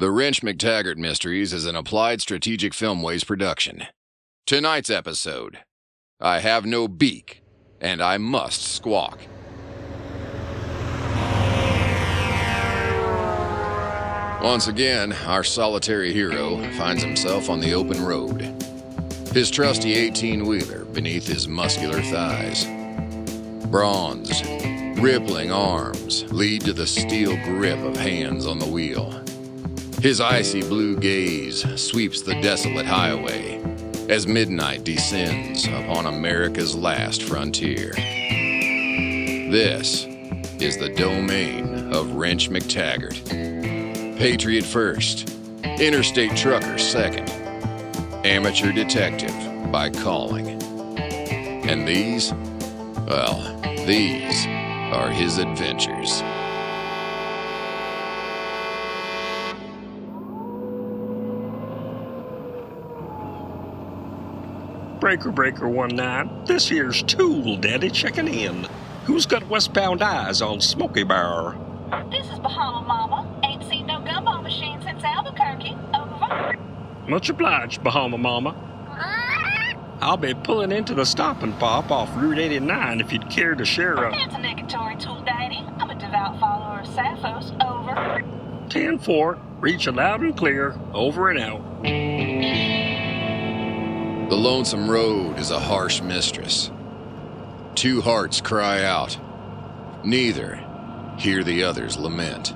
The Wrench McTaggert Mysteries is an Applied Strategic Filmways production. Tonight's episode: I have no beak, and I must squawk. Once again, our solitary hero finds himself on the open road. His trusty 18-wheeler beneath his muscular thighs. Bronzed, rippling arms lead to the steel grip of hands on the wheel. His icy blue gaze sweeps the desolate highway as midnight descends upon America's last frontier. This is the domain of Wrench McTaggert. Patriot first, interstate trucker second, amateur detective by calling. And these are his adventures. Breaker 19, this here's Tool Daddy checking in. Who's got westbound eyes on Smoky Bar? This is Bahama Mama. Ain't seen no gumball machine since Albuquerque. Over. Much obliged, Bahama Mama. I'll be pulling into the Stop and Pop off Route 89 if you'd care to share a... That's a negatory, Tool Daddy. I'm a devout follower of Sappho's. Over. 10-4, reach you loud and clear, over and out. The lonesome road is a harsh mistress. Two hearts cry out. Neither hear the other's lament.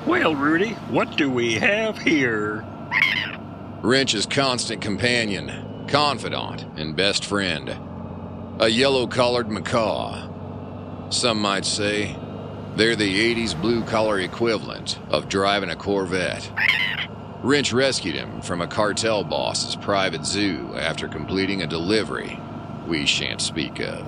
Well, Rudy, what do we have here? Wrench's constant companion, confidant, and best friend. A yellow-collared macaw. Some might say they're the 80s blue-collar equivalent of driving a Corvette. Wrench rescued him from a cartel boss's private zoo after completing a delivery we shan't speak of.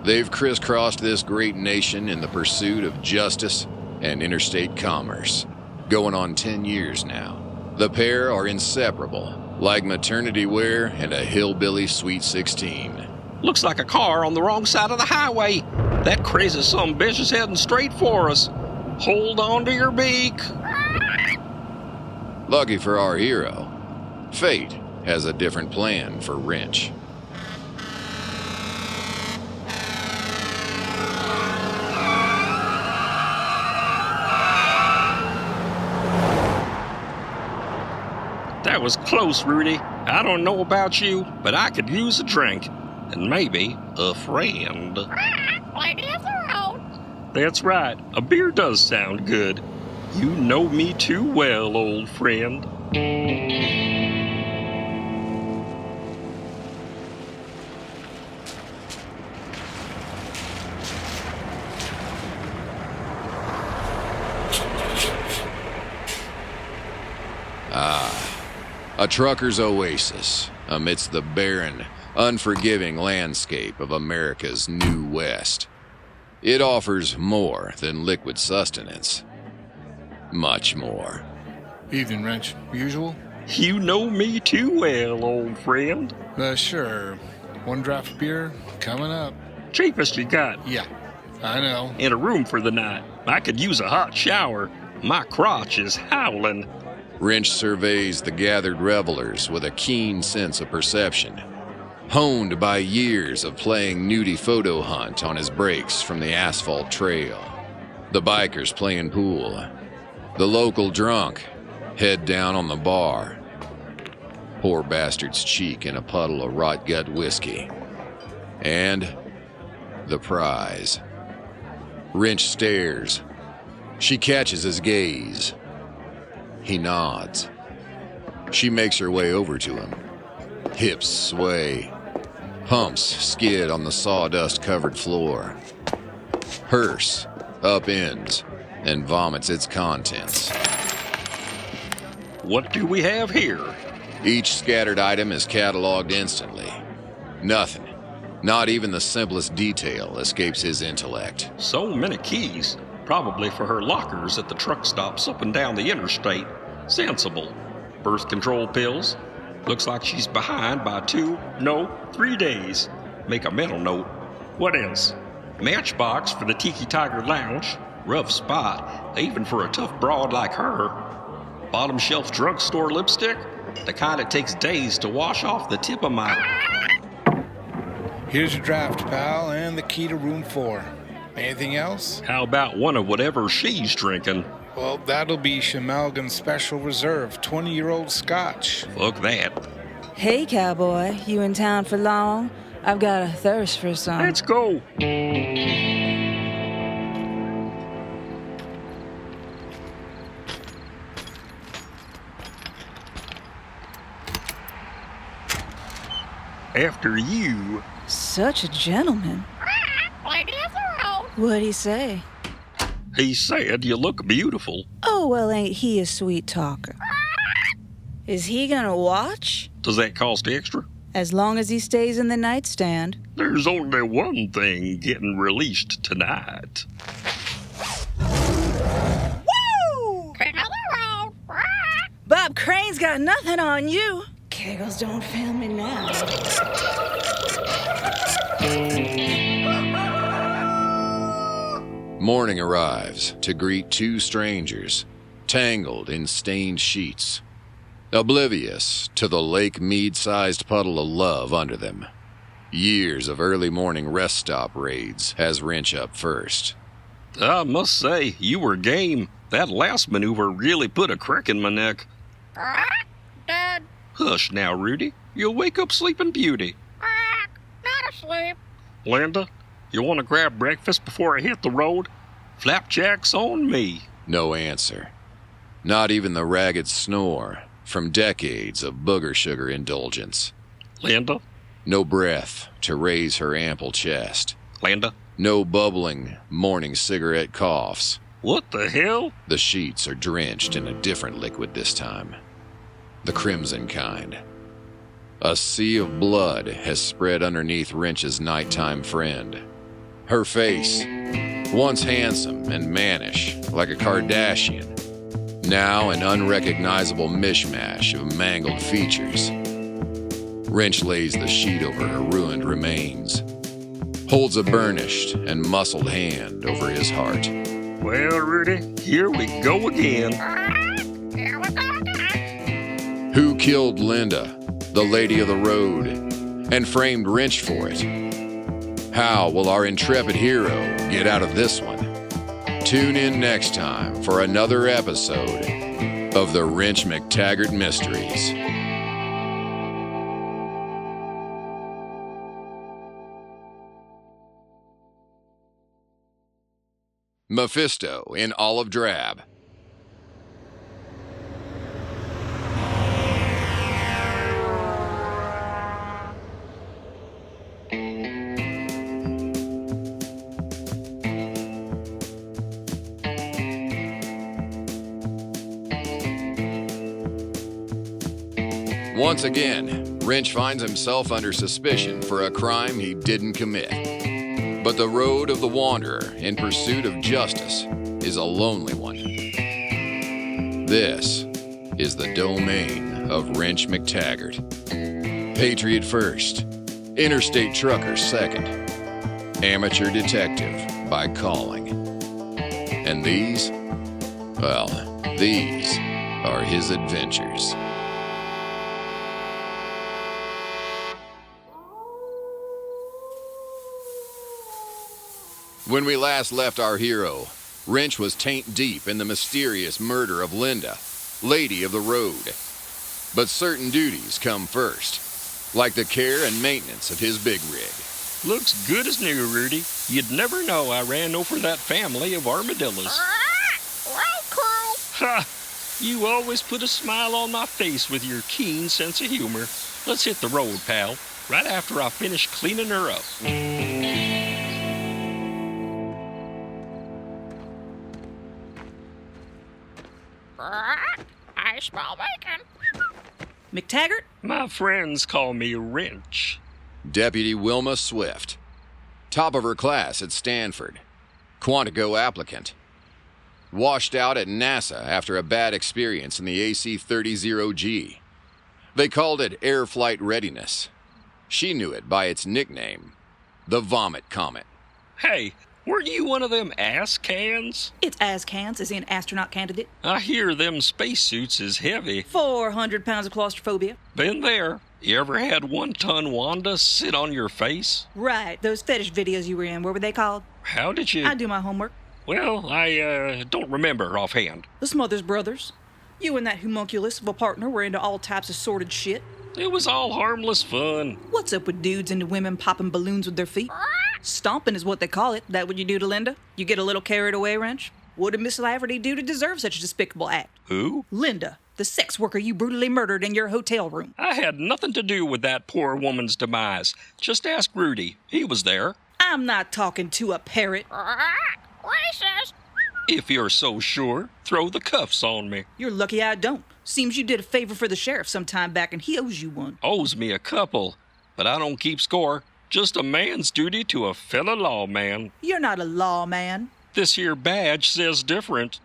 They've crisscrossed this great nation in the pursuit of justice and interstate commerce, going on 10 years now. The pair are inseparable, like maternity wear and a hillbilly Sweet 16. Looks like a car on the wrong side of the highway. That crazy sumbitch is heading straight for us. Hold on to your beak. Lucky for our hero, fate has a different plan for Wrench. That was close, Rudy. I don't know about you, but I could use a drink. And maybe a friend. That's right. A beer does sound good. You know me too well, old friend. A trucker's oasis amidst the barren, unforgiving landscape of America's New West. It offers more than liquid sustenance. Much more. Evening, Wrench. Usual? You know me too well, old friend. Sure. One draft of beer coming up. Cheapest you got. Yeah, I know. In a room for the night. I could use a hot shower. My crotch is howling. Wrench surveys the gathered revelers with a keen sense of perception, honed by years of playing nudie photo hunt on his breaks from the asphalt trail. The bikers playing pool. The local drunk, head down on the bar. Poor bastard's cheek in a puddle of rot gut whiskey. And the prize. Wrench stares. She catches his gaze. He nods. She makes her way over to him. Hips sway. Pumps skid on the sawdust-covered floor. Hearse upends and vomits its contents. What do we have here? Each scattered item is cataloged instantly. Nothing, not even the simplest detail, escapes his intellect. So many keys. Probably for her lockers at the truck stops up and down the interstate. Sensible. Birth control pills. Looks like she's behind by 3 days. Make a mental note. What else? Matchbox for the Tiki Tiger Lounge. Rough spot, even for a tough broad like her. Bottom shelf drugstore lipstick? The kind it takes days to wash off the tip of my... Here's your draft, pal, and the key to room 4. Anything else? How about one of whatever she's drinking? Well, that'll be Shamelgan Special Reserve, 20-year-old Scotch. Fuck that. Hey, cowboy, you in town for long? I've got a thirst for some. Let's go. After you. Such a gentleman. What'd he say? He said you look beautiful. Oh, well, ain't he a sweet talker? Is he gonna watch? Does that cost extra? As long as he stays in the nightstand. There's only one thing getting released tonight. Woo! Bob Crane's got nothing on you. Kegels don't fail me now. Morning arrives to greet two strangers, tangled in stained sheets, oblivious to the Lake Mead-sized puddle of love under them. Years of early morning rest stop raids has Wrench up first. I must say, you were game. That last maneuver really put a crick in my neck. Dad. Hush now, Rudy. You'll wake up Sleeping Beauty. Not asleep. Linda, you want to grab breakfast before I hit the road? Flapjack's on me. No answer. Not even the ragged snore from decades of booger sugar indulgence. Linda? No breath to raise her ample chest. Linda? No bubbling morning cigarette coughs. What the hell? The sheets are drenched in a different liquid this time. The crimson kind. A sea of blood has spread underneath Wrench's nighttime friend. Her face, once handsome and mannish like a Kardashian, now an unrecognizable mishmash of mangled features. Wrench lays the sheet over her ruined remains, holds a burnished and muscled hand over his heart. Well, Rudy, here we go again. Here we go again. Who killed Linda, the lady of the road, and framed Wrench for it? How will our intrepid hero get out of this one? Tune in next time for another episode of the Wrench McTaggert Mysteries. Mephisto in olive drab. Once again, Wrench finds himself under suspicion for a crime he didn't commit. But the road of the wanderer in pursuit of justice is a lonely one. This is the domain of Wrench McTaggert. Patriot first, interstate trucker second, amateur detective by calling. And these, well, these are his adventures. When we last left our hero, Wrench was taint deep in the mysterious murder of Linda, lady of the road. But certain duties come first, like the care and maintenance of his big rig. Looks good as new, Rudy. You'd never know I ran over that family of armadillos. Well, Carl. Ha! You always put a smile on my face with your keen sense of humor. Let's hit the road, pal, right after I finish cleaning her up. I smell bacon. McTaggert? My friends call me Wrench. Deputy Wilma Swift, top of her class at Stanford, Quantico applicant. Washed out at NASA after a bad experience in the AC-30G. They called it air flight readiness. She knew it by its nickname, the Vomit Comet. Hey, Weren't you one of them ass cans? It's ASCANs, as in astronaut candidate. I hear them spacesuits is heavy. 400 pounds of claustrophobia. Been there. You ever had 1-ton Wanda sit on your face? Right, those fetish videos you were in, what were they called? How did you... I do my homework. Well, I don't remember offhand. The Smothers Brothers. You and that homunculus of a partner were into all types of sordid shit. It was all harmless fun. What's up with dudes into women popping balloons with their feet? Stomping is what they call it. That what you do to Linda? You get a little carried away, Wrench? What did Miss Lafferty do to deserve such a despicable act? Who? Linda, the sex worker you brutally murdered in your hotel room. I had nothing to do with that poor woman's demise. Just ask Rudy. He was there. I'm not talking to a parrot. Racist. If you're so sure, throw the cuffs on me. You're lucky I don't. Seems you did a favor for the sheriff some time back and he owes you one. Owes me a couple, but I don't keep score. Just a man's duty to a fellow lawman. You're not a lawman. This here badge says different.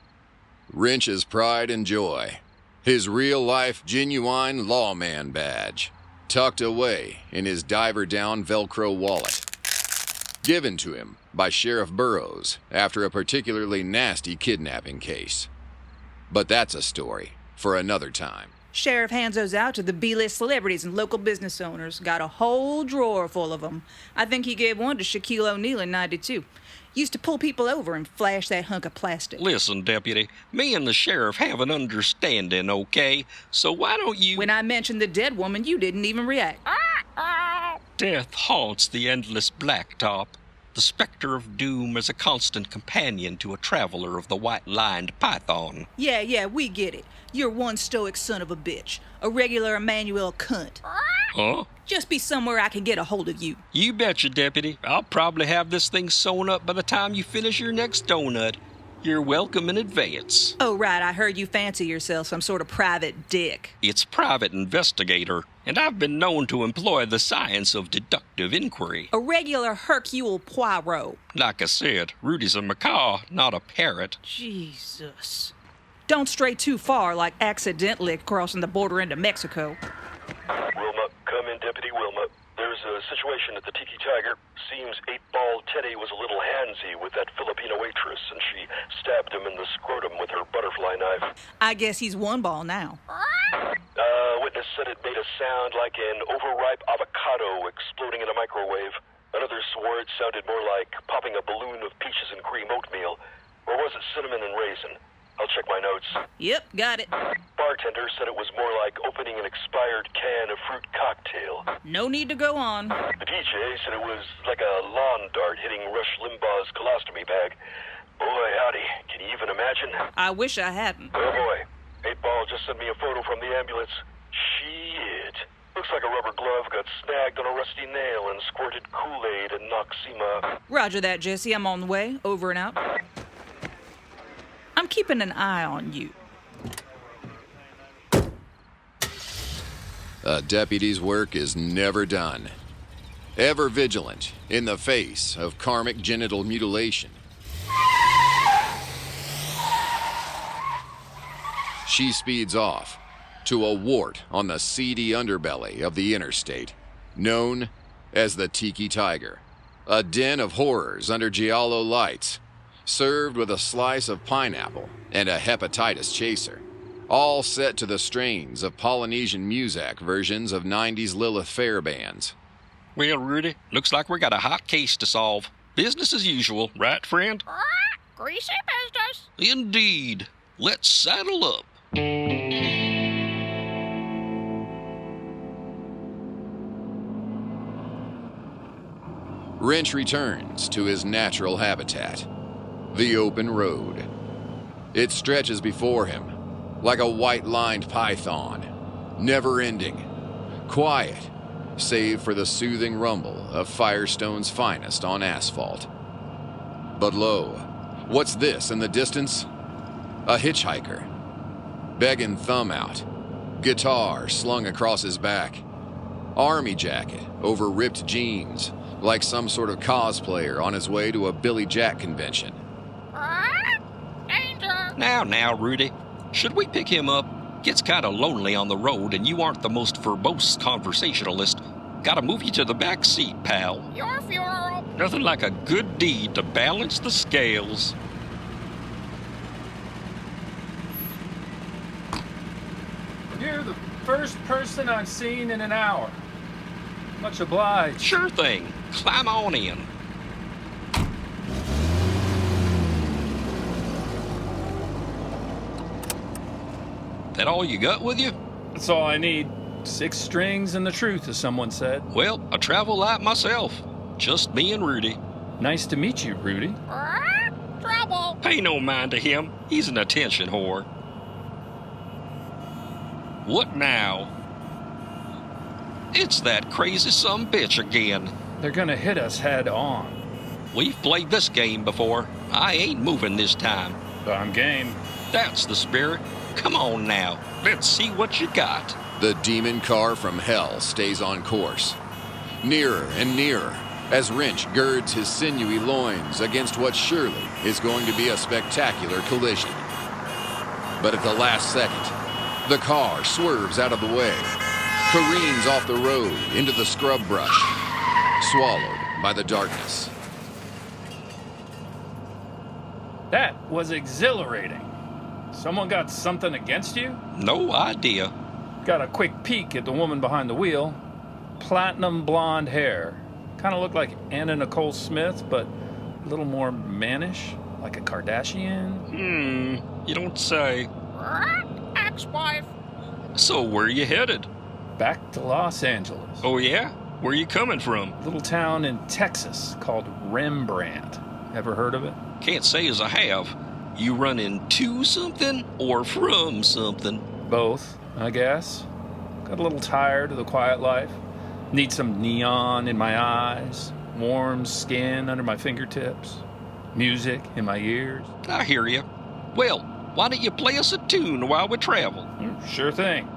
Wrench's pride and joy. His real-life, genuine lawman badge. Tucked away in his diver-down Velcro wallet. Given to him by Sheriff Burroughs after a particularly nasty kidnapping case. But that's a story for another time. Sheriff hands those out to the B-list celebrities and local business owners. Got a whole drawer full of them. I think he gave one to Shaquille O'Neal in '92. Used to pull people over and flash that hunk of plastic. Listen, Deputy, me and the sheriff have an understanding, okay? So why don't you... When I mentioned the dead woman, you didn't even react. Death haunts the endless blacktop. The specter of doom is a constant companion to a traveler of the white-lined python. Yeah, we get it. You're one stoic son of a bitch. A regular Emmanuel cunt. Huh? Just be somewhere I can get a hold of you. You betcha, Deputy. I'll probably have this thing sewn up by the time you finish your next donut. You're welcome in advance. Oh, right, I heard you fancy yourself some sort of private dick. It's private investigator, and I've been known to employ the science of deductive inquiry. A regular Hercule Poirot. Like I said, Rudy's a macaw, not a parrot. Jesus. Don't stray too far, like accidentally crossing the border into Mexico. Wilma, come in, Deputy Wilma. There's a situation at the Tiki Tiger. Seems 8-Ball Teddy was a little handsy with that Filipino waitress, and she stabbed him in the scrotum with her butterfly knife. I guess he's one ball now. Witness said it made a sound like an overripe avocado exploding in a microwave. Another swore it sounded more like popping a balloon of peaches and cream oatmeal. Or was it cinnamon and raisin? I'll check my notes. Yep, got it. Bartender said it was more like opening an expired can of fruit cocktail. No need to go on. The DJ said it was like a lawn dart hitting Rush Limbaugh's colostomy bag. Boy, howdy. Can you even imagine? I wish I hadn't. Oh, boy. 8-Ball just sent me a photo from the ambulance. Shit. Looks like a rubber glove got snagged on a rusty nail and squirted Kool-Aid and Noxema. Roger that, Jesse. I'm on the way. Over and out. I'm keeping an eye on you. A deputy's work is never done. Ever vigilant in the face of karmic genital mutilation. She speeds off to a wart on the seedy underbelly of the interstate, known as the Tiki Tiger. A den of horrors under giallo lights, served with a slice of pineapple and a hepatitis chaser, all set to the strains of Polynesian Muzak versions of 90s Lilith Fair bands. Well, Rudy, looks like we got a hot case to solve. Business as usual, right, friend? Greasy business. Indeed. Let's saddle up. Wrench returns to his natural habitat, the open road. It stretches before him like a white-lined python, never-ending, quiet, save for the soothing rumble of Firestone's finest on asphalt. But lo, what's this in the distance? A hitchhiker, begging thumb out, guitar slung across his back, army jacket over ripped jeans, like some sort of cosplayer on his way to a Billy Jack convention. Danger. Now, Rudy. Should we pick him up? Gets kind of lonely on the road, and you aren't the most verbose conversationalist. Gotta move you to the back seat, pal. Your funeral. Nothing like a good deed to balance the scales. You're the first person I've seen in an hour. Much obliged. Sure thing. Climb on in. That all you got with you? That's all I need. 6 strings and the truth, as someone said. Well, I travel light myself. Just me and Rudy. Nice to meet you, Rudy. Trouble. Pay no mind to him. He's an attention whore. What now? It's that crazy sumbitch again. They're gonna hit us head on. We've played this game before. I ain't moving this time. But I'm game. That's the spirit. Come on now. Let's see what you got. The demon car from hell stays on course. Nearer and nearer as Wrench girds his sinewy loins against what surely is going to be a spectacular collision. But at the last second, the car swerves out of the way, careens off the road into the scrub brush, swallowed by the darkness. That was exhilarating. Someone got something against you? No idea. Got a quick peek at the woman behind the wheel. Platinum blonde hair. Kind of looked like Anna Nicole Smith, but a little more mannish, like a Kardashian. You don't say. Ex-wife. So where you headed? Back to Los Angeles. Oh yeah? Where you coming from? Little town in Texas called Rembrandt. Ever heard of it? Can't say as I have. You running to something or from something? Both, I guess. Got a little tired of the quiet life. Need some neon in my eyes, warm skin under my fingertips, music in my ears. I hear you. Well, why don't you play us a tune while we travel? Sure thing.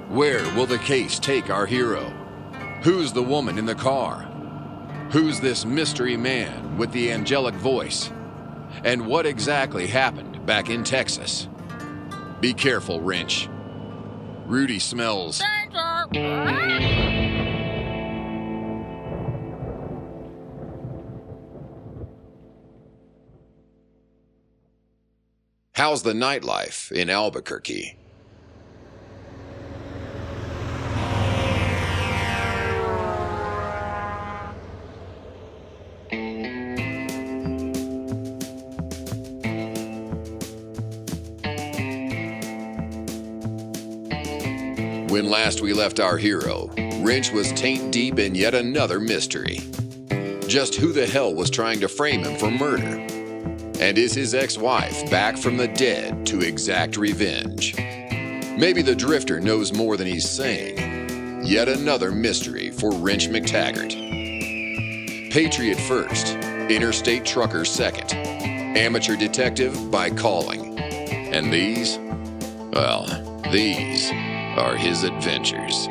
Where will the case take our hero? Who's the woman in the car? Who's this mystery man with the angelic voice? And what exactly happened back in Texas? Be careful, Wrench. Rudy smells. Danger. How's the nightlife in Albuquerque? When last we left our hero, Wrench was taint deep in yet another mystery. Just who the hell was trying to frame him for murder? And is his ex-wife back from the dead to exact revenge? Maybe the Drifter knows more than he's saying. Yet another mystery for Wrench McTaggert. Patriot first, interstate trucker second, amateur detective by calling. And these? Well, these are his adventures.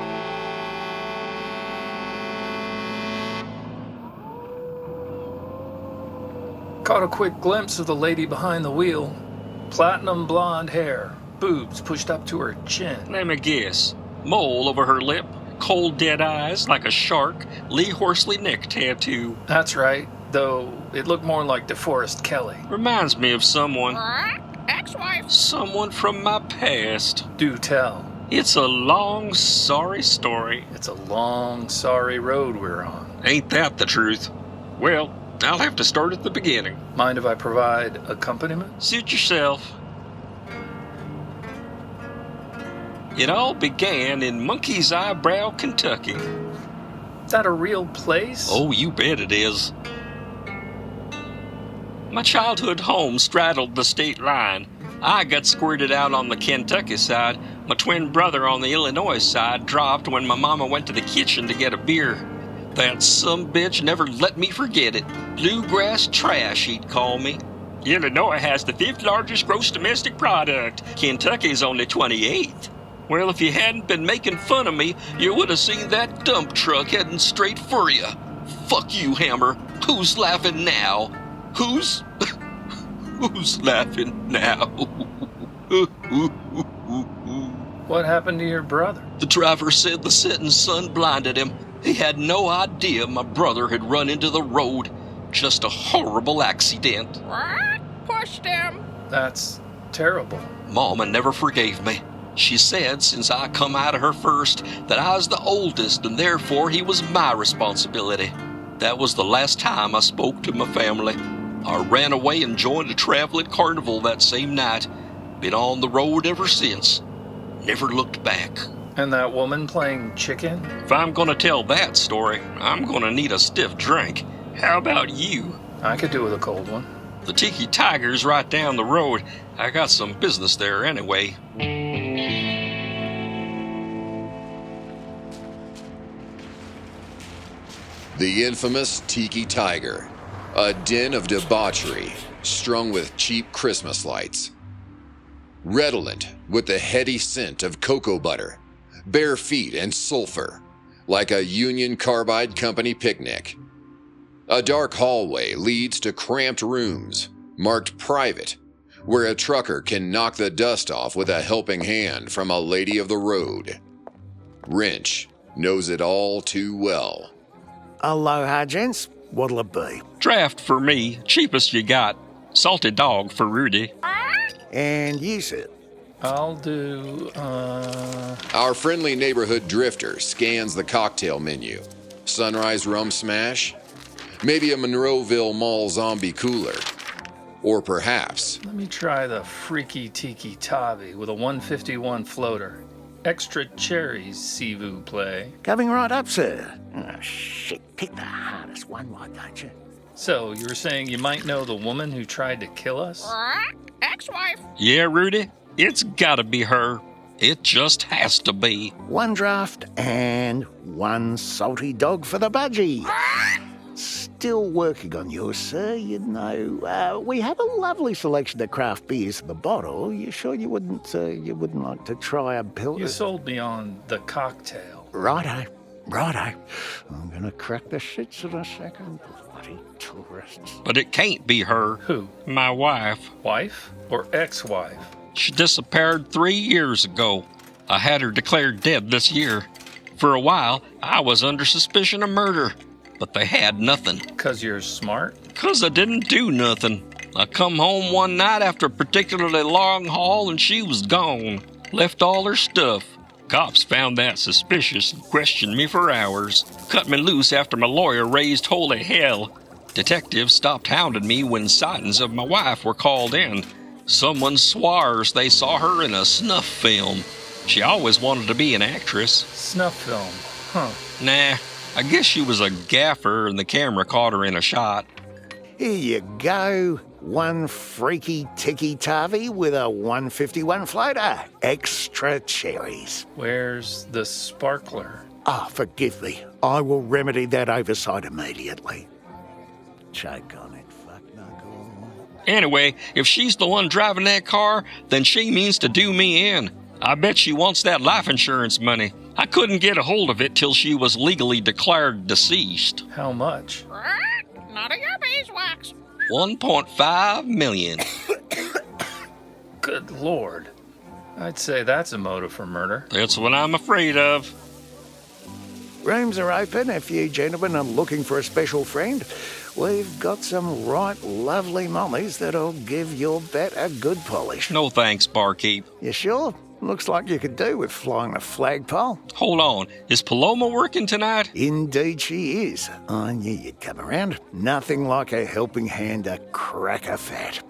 Caught a quick glimpse of the lady behind the wheel. Platinum blonde hair, boobs pushed up to her chin. Let me guess. Mole over her lip, cold dead eyes like a shark, Lee Horsley neck tattoo. That's right, though it looked more like DeForest Kelly. Reminds me of someone. Ex-wife. Someone from my past. Do tell. It's a long, sorry story. It's a long, sorry road we're on. Ain't that the truth? Well, I'll have to start at the beginning. Mind if I provide accompaniment? Suit yourself. It all began in Monkey's Eyebrow, Kentucky. Is that a real place? Oh, you bet it is. My childhood home straddled the state line. I got squirted out on the Kentucky side. My twin brother on the Illinois side dropped when my mama went to the kitchen to get a beer. That sumbitch never let me forget it. Bluegrass trash, he'd call me. Illinois has the 5th largest gross domestic product. Kentucky's only 28th. Well, if you hadn't been making fun of me, you would have seen that dump truck heading straight for you. Fuck you, Hammer. Who's laughing now? Who's laughing now? What happened to your brother? The driver said the setting sun blinded him. He had no idea my brother had run into the road. Just a horrible accident. What? Pushed him. That's terrible. Mama never forgave me. She said since I come out of her first that I was the oldest and therefore he was my responsibility. That was the last time I spoke to my family. I ran away and joined a traveling carnival that same night. Been on the road ever since. Never looked back. And that woman playing chicken? If I'm gonna tell that story, I'm gonna need a stiff drink. How about you? I could do with a cold one. The Tiki Tiger's right down the road. I got some business there anyway. The infamous Tiki Tiger, a den of debauchery strung with cheap Christmas lights. Redolent with the heady scent of cocoa butter, bare feet and sulfur, like a Union Carbide Company picnic. A dark hallway leads to cramped rooms, marked private, where a trucker can knock the dust off with a helping hand from a lady of the road. Wrench knows it all too well. Aloha, gents. What'll it be? Draft for me, cheapest you got. Salted dog for Rudy. And you, sir? I'll do, Our friendly neighborhood drifter scans the cocktail menu. Sunrise rum smash? Maybe a Monroeville Mall zombie cooler. Or perhaps... Let me try the freaky tiki tavi with a 151 floater. Extra cherries, s'il play. Coming right up, sir. Oh, shit. Pick the hardest one, why don't you? So, you were saying you might know the woman who tried to kill us? Ex-wife. Yeah, Rudy? It's gotta be her. It just has to be. One draft and one salty dog for the budgie. Still working on yours, sir. You know, we have a lovely selection of craft beers in the bottle. You sure you wouldn't like to try a pill? You sold me on the cocktail. Righto. I'm gonna crack the shits in a second. Bloody tourists. But it can't be her. Who? My wife. Wife or ex-wife? She disappeared 3 years ago. I had her declared dead this year. For a while, I was under suspicion of murder, but they had nothing. 'Cause you're smart? 'Cause I didn't do nothing. I come home one night after a particularly long haul and she was gone. Left all her stuff. Cops found that suspicious and questioned me for hours. Cut me loose after my lawyer raised holy hell. Detectives stopped hounding me when sightings of my wife were called in. Someone swears they saw her in a snuff film. She always wanted to be an actress. Snuff film, huh? Nah, I guess she was a gaffer and the camera caught her in a shot. Here you go. One freaky tiki tavi with a 151 floater. Extra cherries. Where's the sparkler? Forgive me. I will remedy that oversight immediately. Choke on it, fuck knuckle. Anyway, if she's the one driving that car, then she means to do me in. I bet she wants that life insurance money. I couldn't get a hold of it till she was legally declared deceased. How much? None of your beeswax. 1.5 million. Good Lord. I'd say that's a motive for murder. That's what I'm afraid of. Rooms are open if you gentlemen are looking for a special friend. We've got some right lovely mummies that'll give your bet a good polish. No thanks, barkeep. You sure? Looks like you could do with flying a flagpole. Hold on, is Paloma working tonight? Indeed she is. I knew you'd come around. Nothing like a helping hand to crack a fat.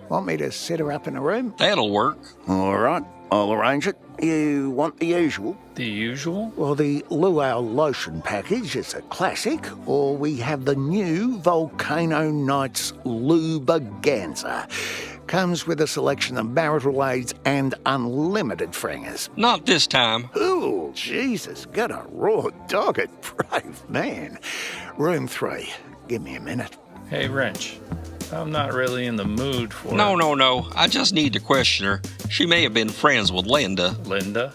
Want me to set her up in a room? That'll work. All right, I'll arrange it. You want the usual? The usual? Well, the Luau lotion package is a classic, or we have the new Volcano Nights Lubaganza. Comes with a selection of marital aids and unlimited frangers. Not this time. Ooh, Jesus, got a raw dog at brave man. Room 3. Give me a minute. Hey, Wrench. I'm not really in the mood for... No. I just need to question her. She may have been friends with Linda. Linda?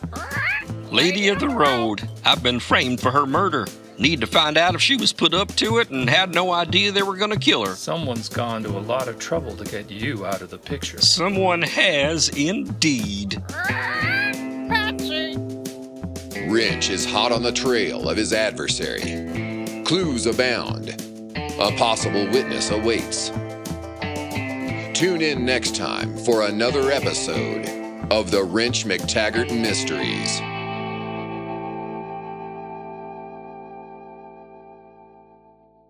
Lady of the Road. I've been framed for her murder. Need to find out if she was put up to it and had no idea they were going to kill her. Someone's gone to a lot of trouble to get you out of the picture. Someone has indeed. Patsy. Wrench is hot on the trail of his adversary. Clues abound. A possible witness awaits. Tune in next time for another episode of the Wrench McTaggert Mysteries.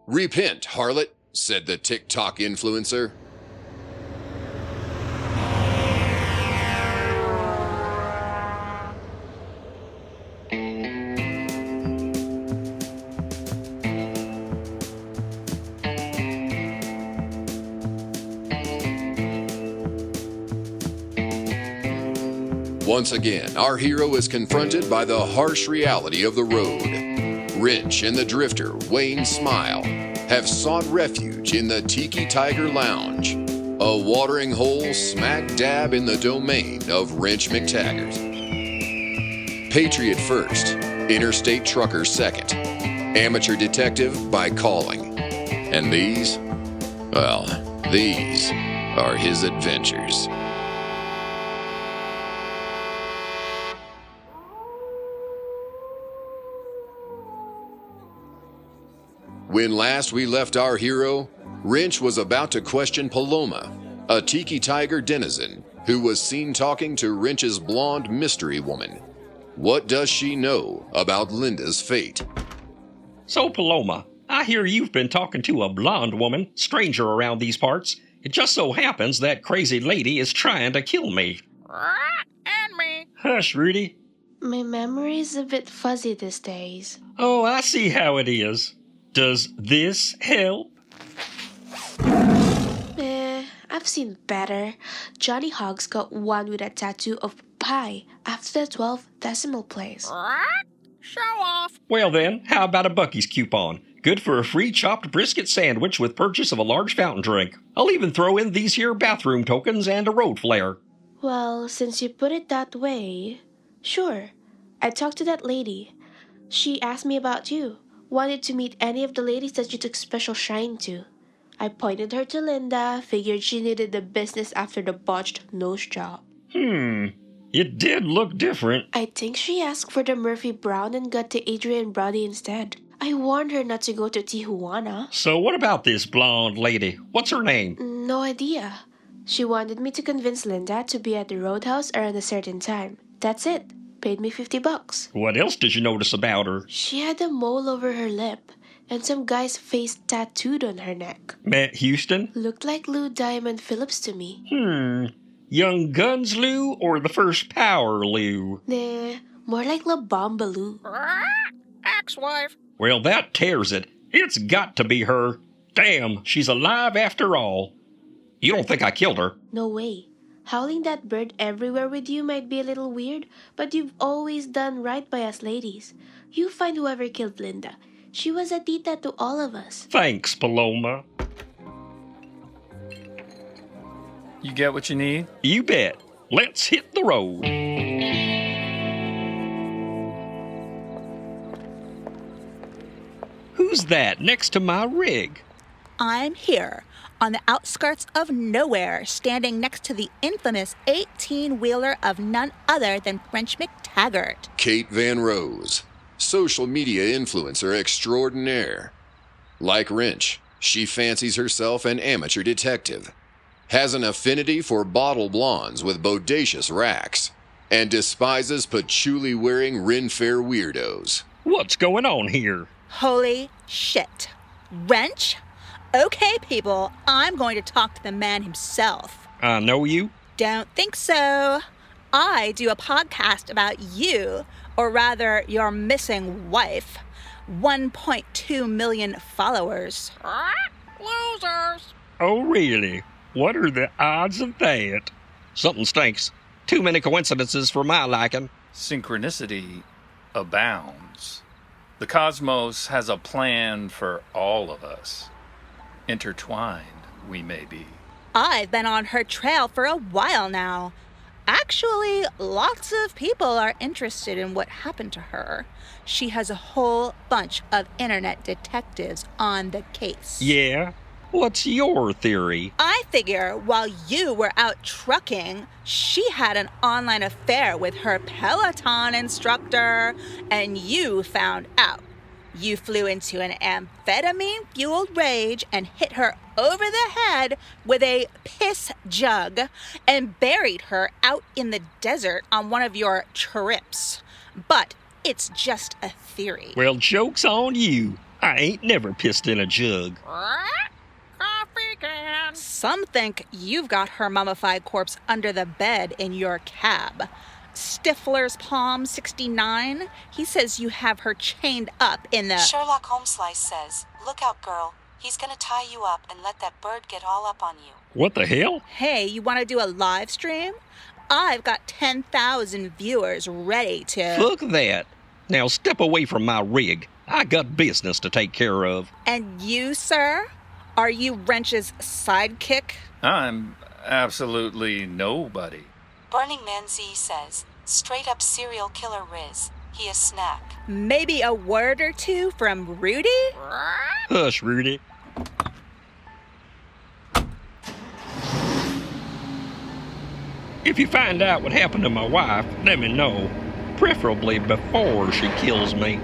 Repent, harlot, said the TikTok influencer. Once again, our hero is confronted by the harsh reality of the road. Wrench and the drifter, Wayne Smile, have sought refuge in the Tiki Tiger Lounge, a watering hole smack dab in the domain of Wrench McTaggert. Patriot first, interstate trucker second, amateur detective by calling. And these? Well, these are his adventures. When last we left our hero, Wrench was about to question Paloma, a Tiki Tiger denizen who was seen talking to Wrench's blonde mystery woman. What does she know about Linda's fate? So, Paloma, I hear you've been talking to a blonde woman, stranger around these parts. It just so happens that crazy lady is trying to kill me. And me. Hush, Rudy. My memory's a bit fuzzy these days. Oh, I see how it is. Does this help? I've seen better. Johnny Hogg's got one with a tattoo of pi after the 12th decimal place. Show off. Well then, how about a Buc-ee's coupon? Good for a free chopped brisket sandwich with purchase of a large fountain drink. I'll even throw in these here bathroom tokens and a road flare. Well, since you put it that way, sure. I talked to that lady. She asked me about you. Wanted to meet any of the ladies that you took special shine to. I pointed her to Linda, figured she needed the business after the botched nose job. It did look different. I think she asked for the Murphy Brown and got the Adrian Brody instead. I warned her not to go to Tijuana. So what about this blonde lady? What's her name? No idea. She wanted me to convince Linda to be at the Roadhouse around a certain time. That's it. Paid me $50. What else did you notice about her? She had a mole over her lip and some guy's face tattooed on her neck. Matt Houston? Looked like Lou Diamond Phillips to me. Young Guns Lou or the first Power Lou? Nah, more like La Bomba Lou. Ex-wife. Well, that tears it. It's got to be her. Damn, she's alive after all. You don't think I killed her? No way. Howling that bird everywhere with you might be a little weird, but you've always done right by us ladies. You find whoever killed Linda. She was a tita to all of us. Thanks, Paloma. You get what you need? You bet. Let's hit the road. Who's that next to my rig? I'm here, on the outskirts of nowhere, standing next to the infamous 18-wheeler of none other than Wrench McTaggert. Kate Van Rose, social media influencer extraordinaire. Like Wrench, she fancies herself an amateur detective, has an affinity for bottle blondes with bodacious racks, and despises patchouli-wearing Ren Fair weirdos. What's going on here? Holy shit. Wrench? Okay, people, I'm going to talk to the man himself. I know you? Don't think so. I do a podcast about you, or rather, your missing wife. 1.2 million followers. Losers. Oh, really? What are the odds of that? Something stinks. Too many coincidences for my liking. Synchronicity abounds. The cosmos has a plan for all of us. Intertwined, we may be. I've been on her trail for a while now. Actually, lots of people are interested in what happened to her. She has a whole bunch of internet detectives on the case. Yeah? What's your theory? I figure while you were out trucking, she had an online affair with her Peloton instructor, and you found out. You flew into an amphetamine-fueled rage and hit her over the head with a piss jug and buried her out in the desert on one of your trips. But it's just a theory. Well, joke's on you. I ain't never pissed in a jug. Coffee can. Some think you've got her mummified corpse under the bed in your cab. Stifler's Palm 69, he says you have her chained up in the... Sherlock Holmes Slice says, "Look out, girl. He's gonna tie you up and let that bird get all up on you." What the hell? Hey, you want to do a live stream? I've got 10,000 viewers ready to... Fuck that. Now step away from my rig. I got business to take care of. And you, sir? Are you Wrench's sidekick? I'm absolutely nobody. Burning Man Z says, "Straight up serial killer Riz. He is snack." Maybe a word or two from Rudy? Hush, Rudy. If you find out what happened to my wife, let me know. Preferably before she kills me.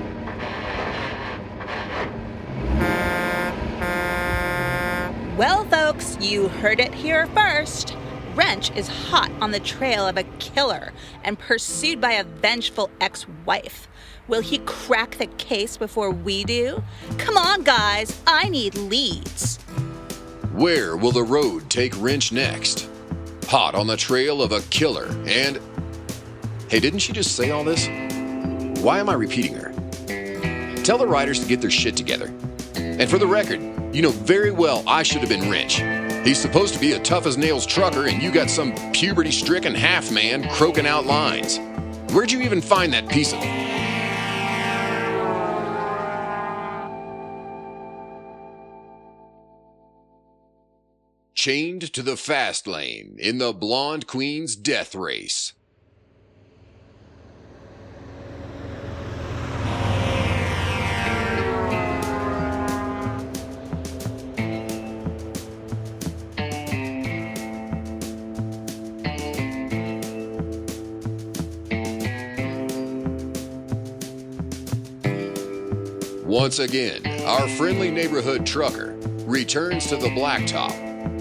Well, folks, you heard it here first. Wrench is hot on the trail of a killer and pursued by a vengeful ex-wife. Will he crack the case before we do? Come on, guys, I need leads. Where will the road take Wrench next? Hot on the trail of a killer and... Hey, didn't she just say all this? Why am I repeating her? Tell the writers to get their shit together. And for the record, you know very well I should have been Wrench. He's supposed to be a tough-as-nails trucker, and you got some puberty-stricken half-man croaking out lines. Where'd you even find that piece of... Chained to the fast lane in the Blonde Queen's death race. Once again, our friendly neighborhood trucker returns to the blacktop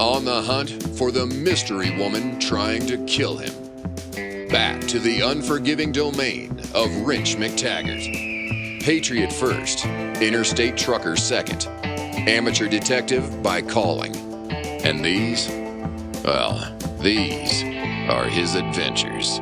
on the hunt for the mystery woman trying to kill him. Back to the unforgiving domain of Wrench McTaggert. Patriot first, interstate trucker second, amateur detective by calling. And these? Well, these are his adventures.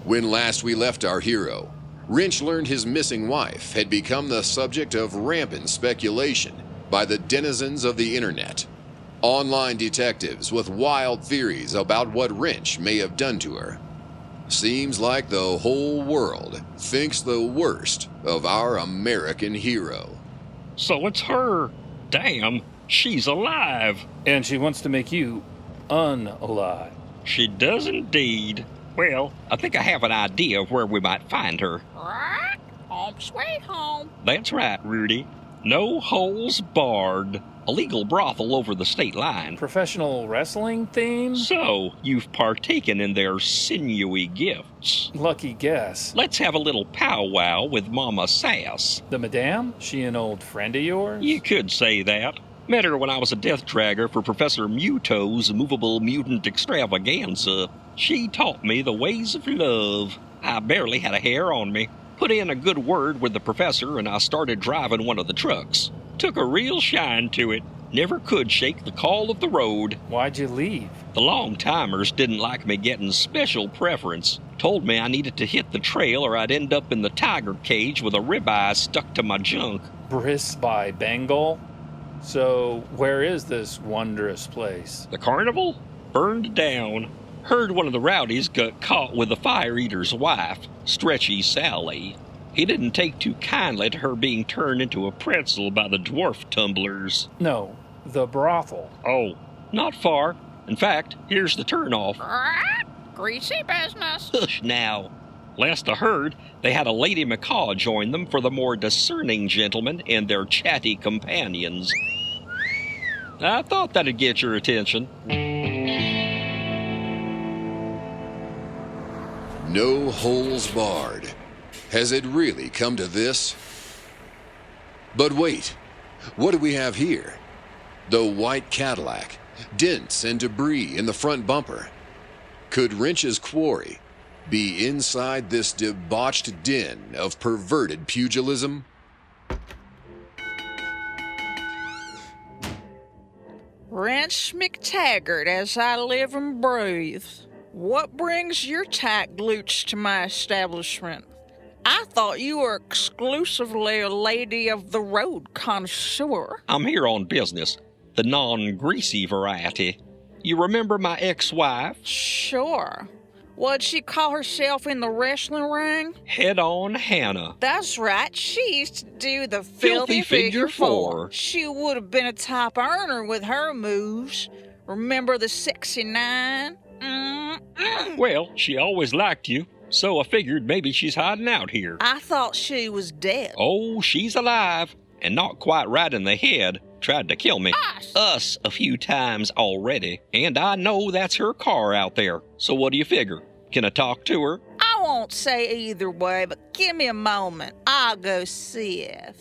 When last we left our hero, Wrench learned his missing wife had become the subject of rampant speculation by the denizens of the internet. Online detectives with wild theories about what Wrench may have done to her. Seems like the whole world thinks the worst of our American hero. So it's her. Damn, she's alive. And she wants to make you unalive. She does indeed. Well, I think I have an idea of where we might find her. Home sweet home. That's right, Rudy. No holes barred. a legal brothel over the state line. Professional wrestling theme? So, you've partaken in their sinewy gifts. Lucky guess. Let's have a little powwow with Mama Sass. The madame? She an old friend of yours? You could say that. Met her when I was a death dragger for Professor Muto's movable mutant extravaganza. She taught me the ways of love. I barely had a hair on me. Put in a good word with the professor and I started driving one of the trucks. Took a real shine to it. Never could shake the call of the road. Why'd you leave? The long-timers didn't like me getting special preference. Told me I needed to hit the trail or I'd end up in the tiger cage with a ribeye stuck to my junk. Briss by Bengal? So, where is this wondrous place? The carnival? Burned down. Heard one of the rowdies got caught with the fire eater's wife, Stretchy Sally. He didn't take too kindly to her being turned into a pretzel by the dwarf tumblers. No, the brothel. Oh, not far. In fact, here's the turnoff. Greasy business. Hush now. Last I heard, they had a Lady Macaw join them for the more discerning gentlemen and their chatty companions. I thought that'd get your attention. No holes barred. Has it really come to this? But wait, what do we have here? The white Cadillac, dents and debris in the front bumper. Could Wrench's quarry be inside this debauched den of perverted pugilism? Wrench McTaggert as I live and breathe. What brings your tight glutes to my establishment? I thought you were exclusively a lady of the road connoisseur. I'm here on business, the non-greasy variety. You remember my ex-wife? Sure. What'd she call herself in the wrestling ring? Head-on Hannah. That's right. She used to do the filthy figure four. She would have been a top earner with her moves. Remember the sexy nine? Well, she always liked you, so I figured maybe she's hiding out here. I thought she was dead. Oh, she's alive, and not quite right in the head. Tried to kill me. Us a few times already, and I know that's her car out there. So what do you figure? Can I talk to her? I won't say either way, but give me a moment. I'll go see if.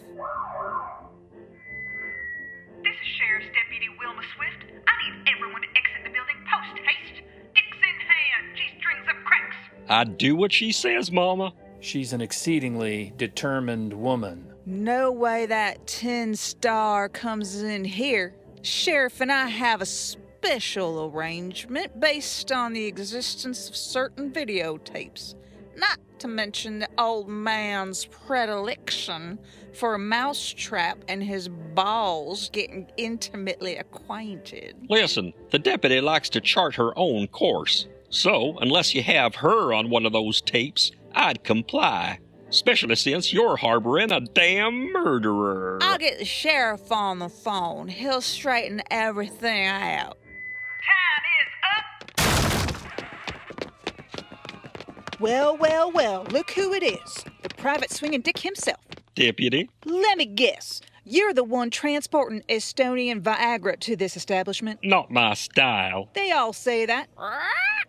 This is Sheriff's Deputy Wilma Swift. I need everyone to exit the building post-haste. Dicks in hand, G-strings up cracks. I do what she says, Mama. She's an exceedingly determined woman. No way that 10-star comes in here. Sheriff and I have a special arrangement based on the existence of certain videotapes. Not to mention the old man's predilection for a mousetrap and his balls getting intimately acquainted. Listen, the deputy likes to chart her own course. So, unless you have her on one of those tapes, I'd comply. Especially since you're harboring a damn murderer. I'll get the sheriff on the phone. He'll straighten everything out. Time is up. Well, look who it is. The private swinging dick himself. Deputy? Let me guess. You're the one transporting Estonian Viagra to this establishment? Not my style. They all say that.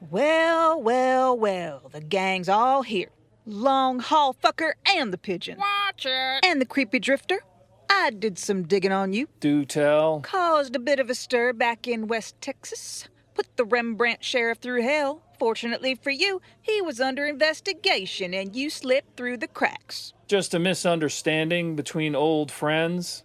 Well, the gang's all here. Long haul fucker and the pigeon. Watch it. And the creepy drifter. I did some digging on you. Do tell. Caused a bit of a stir back in West Texas. Put the Rembrandt sheriff through hell. Fortunately for you, he was under investigation and you slipped through the cracks. Just a misunderstanding between old friends.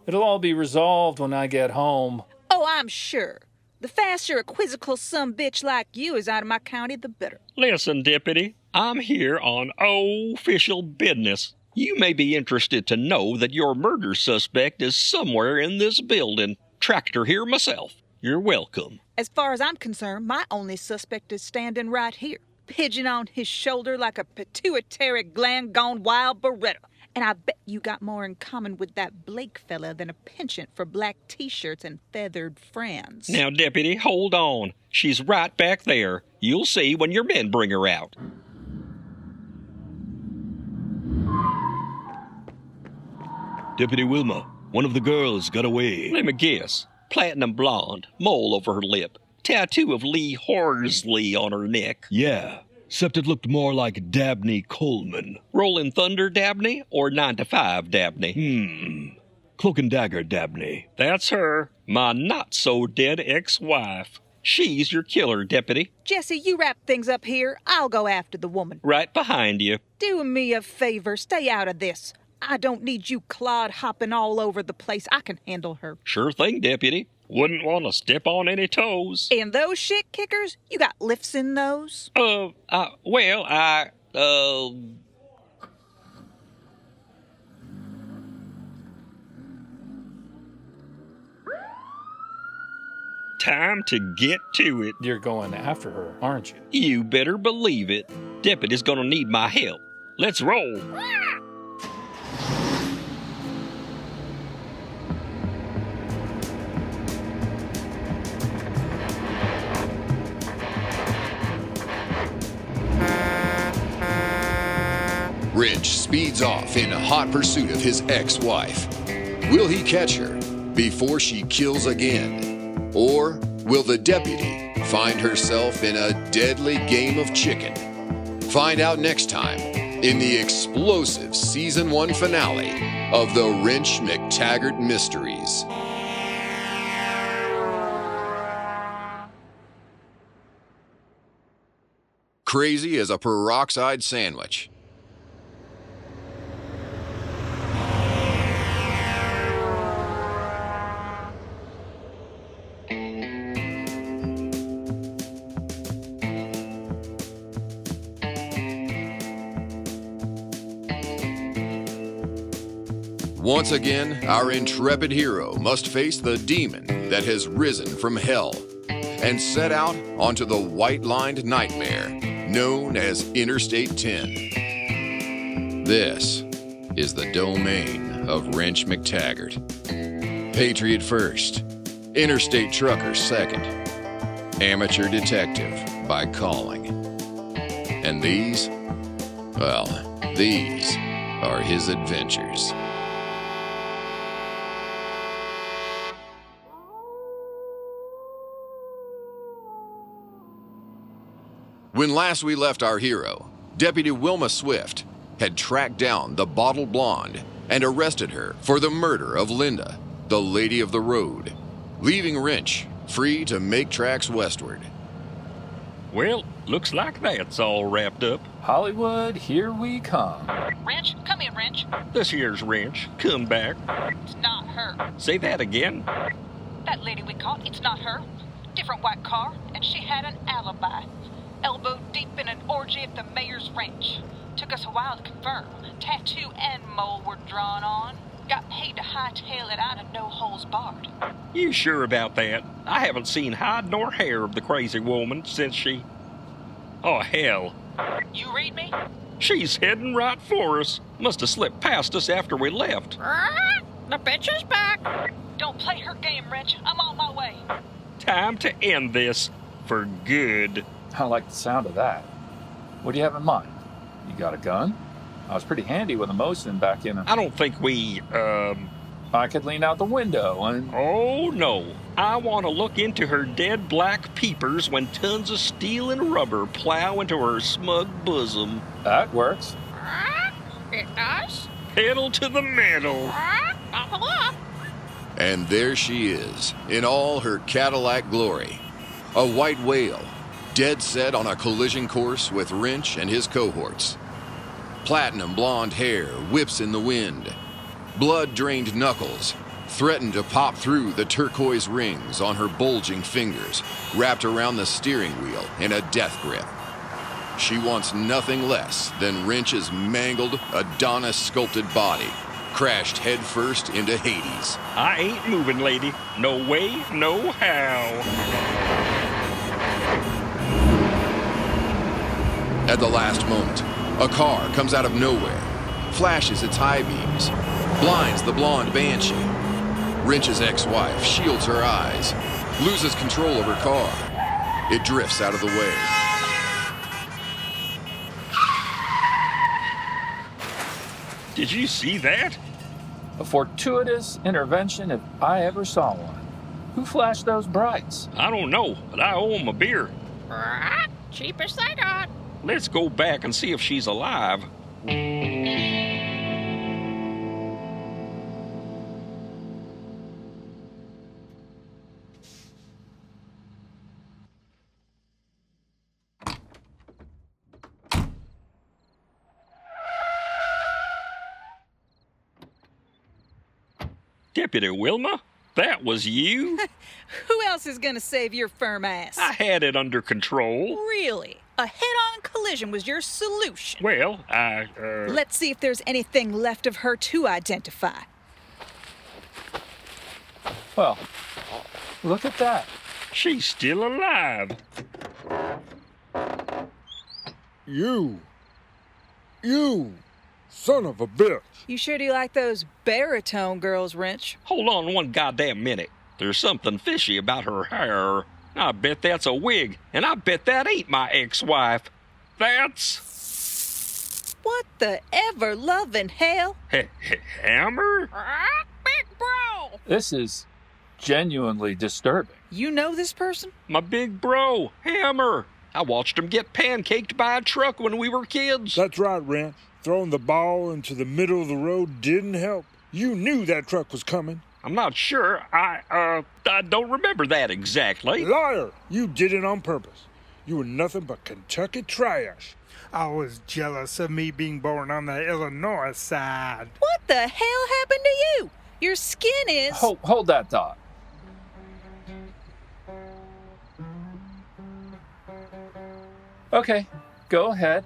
It'll all be resolved when I get home. Oh, I'm sure. The faster a quizzical sumbitch like you is out of my county, the better. Listen, Deputy, I'm here on official business. You may be interested to know that your murder suspect is somewhere in this building. Tracked her here myself. You're welcome. As far as I'm concerned, my only suspect is standing right here. Pigeon on his shoulder like a pituitary gland gone wild Beretta. And I bet you got more in common with that Blake fella than a penchant for black t-shirts and feathered friends. Now, Deputy, hold on. She's right back there. You'll see when your men bring her out. Deputy Wilma, One of the girls got away. Let me guess. Platinum blonde, mole over her lip, tattoo of Lee Horsley on her neck. Yeah, except it looked more like Dabney Coleman. Rolling Thunder Dabney or 9 to 5 Dabney? Cloak and Dagger Dabney. That's her. My not-so-dead ex-wife. She's your killer, Deputy. Jesse, you wrap things up here. I'll go after the woman. Right behind you. Do me a favor. Stay out of this. I don't need you clod-hopping all over the place. I can handle her. Sure thing, Deputy. Wouldn't want to step on any toes. And those shit kickers? You got lifts in those? Time to get to it. You're going after her, aren't you? You better believe it. Deputy's gonna need my help. Let's roll. Ridge speeds off in hot pursuit of his ex-wife. Will he catch her before she kills again? Or will the deputy find herself in a deadly game of chicken? Find out next time in the explosive Season 1 finale of the Wrench McTaggert Mysteries. Crazy as a peroxide sandwich. Once again, our intrepid hero must face the demon that has risen from hell and set out onto the white-lined nightmare known as Interstate 10. This is the domain of Wrench McTaggert. Patriot first, interstate trucker second, amateur detective by calling. And these are his adventures. When last we left our hero, Deputy Wilma Swift had tracked down the bottle blonde and arrested her for the murder of Linda, the lady of the road, leaving Wrench free to make tracks westward. Well, looks like that's all wrapped up. Hollywood, here we come. Wrench, come here, Wrench. This here's Wrench. Come back. It's not her. Say that again. That lady we caught, it's not her. Different white car, and she had an alibi. Elbow deep in an orgy at the mayor's ranch. Took us a while to confirm. Tattoo and mole were drawn on. Got paid to hightail it out of no holes barred. You sure about that? I haven't seen hide nor hair of the crazy woman since she... Oh, hell. You read me? She's heading right for us. Must have slipped past us after we left. The bitch is back. Don't play her game, Wrench. I'm on my way. Time to end this. For good. I like the sound of that. What do you have in mind? You got a gun? I was pretty handy with a Mosin back in. I don't think we, I could lean out the window and... Oh, no. I want to look into her dead black peepers when tons of steel and rubber plow into her smug bosom. That works. It does? Pedal to the metal. And there she is, in all her Cadillac glory. A white whale, dead set on a collision course with Wrench and his cohorts. Platinum blonde hair whips in the wind. Blood-drained knuckles threaten to pop through the turquoise rings on her bulging fingers, wrapped around the steering wheel in a death grip. She wants nothing less than Wrench's mangled, Adonis-sculpted body, crashed headfirst into Hades. I ain't moving, lady. No way, no how. At the last moment, a car comes out of nowhere, flashes its high beams, blinds the blonde banshee. Wrench's ex-wife shields her eyes, loses control of her car. It drifts out of the way. Did you see that? A fortuitous intervention if I ever saw one. Who flashed those brights? I don't know, but I owe him a beer. Cheapest they got. Let's go back and see if she's alive. Deputy Wilma, that was you? Who else is gonna save your firm ass? I had it under control. Really? A head-on collision was your solution? Well, Let's see if there's anything left of her to identify. Well, look at that. She's still alive. You, son of a bitch. You sure do like those baritone girls, Wrench? Hold on one goddamn minute. There's something fishy about her hair. I bet that's a wig, and I bet that ain't my ex-wife. That's... What the ever-loving hell? Hammer? Big bro! This is genuinely disturbing. You know this person? My big bro, Hammer. I watched him get pancaked by a truck when we were kids. That's right, Wrench. Throwing the ball into the middle of the road didn't help. You knew that truck was coming. I'm not sure. I don't remember that exactly. Liar! You did it on purpose. You were nothing but Kentucky trash. I was jealous of me being born on the Illinois side. What the hell happened to you? Your skin is... Hold that thought. Okay, go ahead.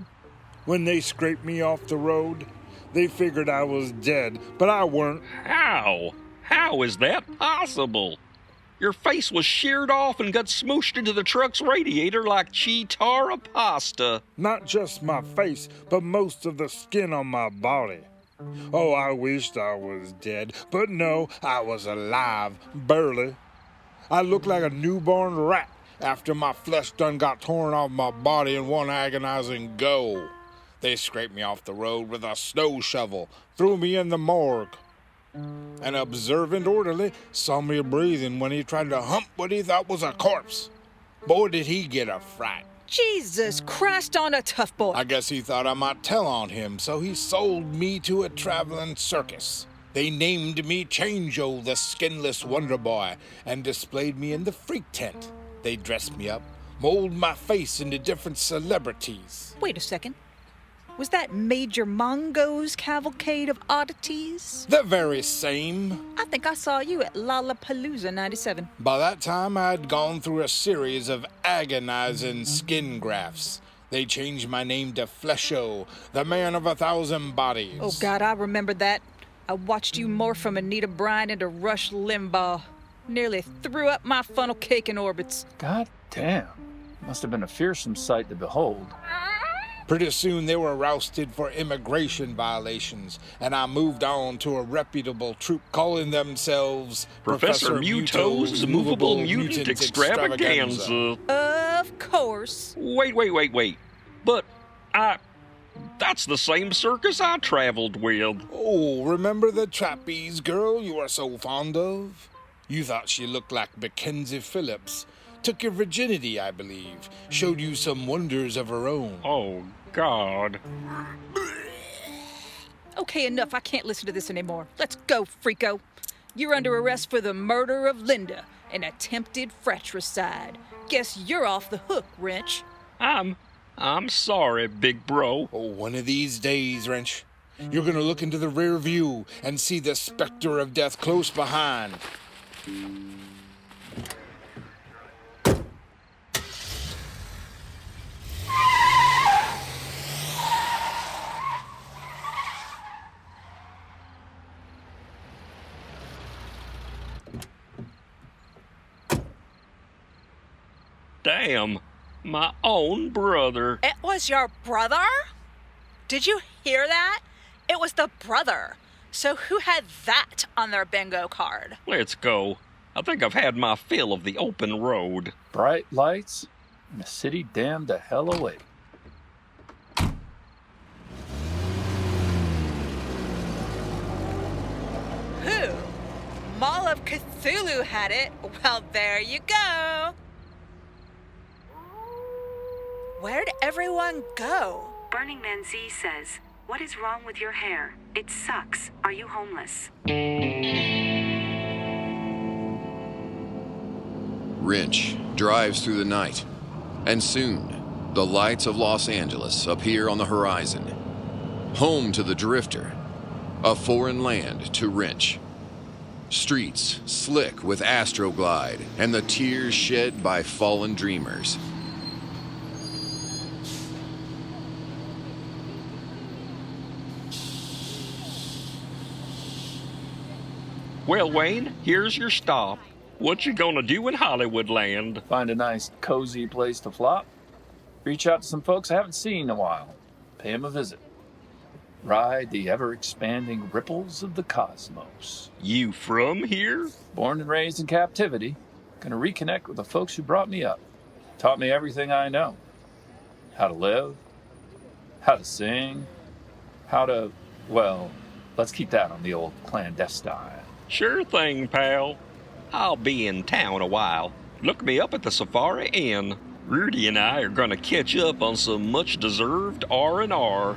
When they scraped me off the road, they figured I was dead, but I weren't. How? How is that possible? Your face was sheared off and got smooshed into the truck's radiator like cheetara pasta. Not just my face, but most of the skin on my body. Oh, I wished I was dead, but no, I was alive, barely. I looked like a newborn rat after my flesh done got torn off my body in one agonizing go. They scraped me off the road with a snow shovel, threw me in the morgue. An observant orderly saw me breathing when he tried to hump what he thought was a corpse. Boy, did he get a fright. Jesus Christ on a tough boy. I guess he thought I might tell on him, so he sold me to a traveling circus. They named me Chango, the skinless wonder boy, and displayed me in the freak tent. They dressed me up, molded my face into different celebrities. Wait a second. Was that Major Mongo's cavalcade of oddities? The very same. I think I saw you at Lollapalooza 97. By that time, I'd gone through a series of agonizing skin grafts. They changed my name to Flesho, the man of 1,000 bodies. Oh, God, I remember that. I watched you morph from Anita Bryant into Rush Limbaugh. Nearly threw up my funnel cake in orbits. God damn. Must have been a fearsome sight to behold. Pretty soon they were rousted for immigration violations, and I moved on to a reputable troupe calling themselves Professor Muto's Movable Mutant Extravaganza. Of course. Wait. But that's the same circus I traveled with. Oh, remember the trapeze girl you were so fond of? You thought she looked like Mackenzie Phillips. Took your virginity, I believe. Showed you some wonders of her own. Oh, God. Okay, enough. I can't listen to this anymore. Let's go, freako. You're under arrest for the murder of Linda and attempted fratricide. Guess you're off the hook, Wrench. I'm sorry, big bro. Oh, one of these days, Wrench, you're gonna look into the rear view and see the specter of death close behind. Damn, my own brother. It was your brother? Did you hear that? It was the brother. So who had that on their bingo card? Let's go. I think I've had my fill of the open road. Bright lights and a city damned to hell away. had it. Well, there you go. Where'd everyone go? Burning Man Z says, "What is wrong with your hair? It sucks. Are you homeless?" Wrench drives through the night, and soon the lights of Los Angeles appear on the horizon. Home to the Drifter, a foreign land to Wrench. Streets slick with Astroglide and the tears shed by fallen dreamers. Well, Wayne, here's your stop. What you gonna do in Hollywood land? Find a nice, cozy place to flop. Reach out to some folks I haven't seen in a while. Pay them a visit. Ride the ever-expanding ripples of the cosmos. You from here? Born and raised in captivity. Gonna reconnect with the folks who brought me up. Taught me everything I know. How to live. How to sing. How to, well, let's keep that on the old clandestine. Sure thing, pal. I'll be in town a while. Look me up at the Safari Inn. Rudy and I are gonna catch up on some much-deserved R&R.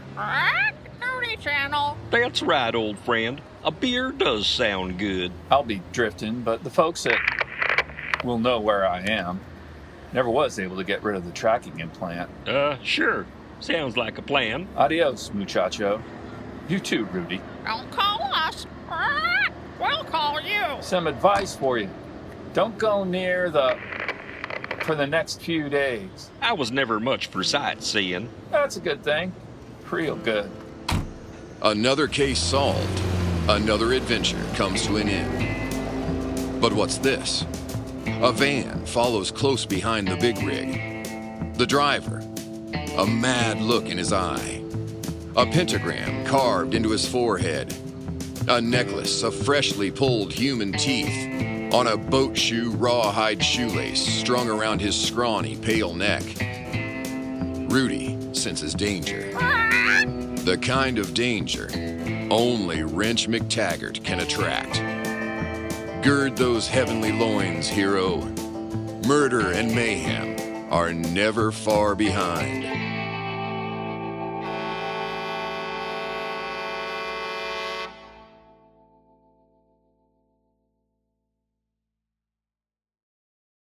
Rudy Channel. That's right, old friend. A beer does sound good. I'll be drifting, but the folks that will know where I am. Never was able to get rid of the tracking implant. Sure. Sounds like a plan. Adios, muchacho. You too, Rudy. Don't call us. We'll call you. Some advice for you. Don't go near for the next few days. I was never much for sightseeing. That's a good thing. Real good. Another case solved. Another adventure comes to an end. But what's this? A van follows close behind the big rig. The driver, a mad look in his eye. A pentagram carved into his forehead. A necklace of freshly pulled human teeth on a boat shoe rawhide shoelace strung around his scrawny, pale neck. Rudy senses danger. The kind of danger only Wrench McTaggert can attract. Gird those heavenly loins, hero. Murder and mayhem are never far behind.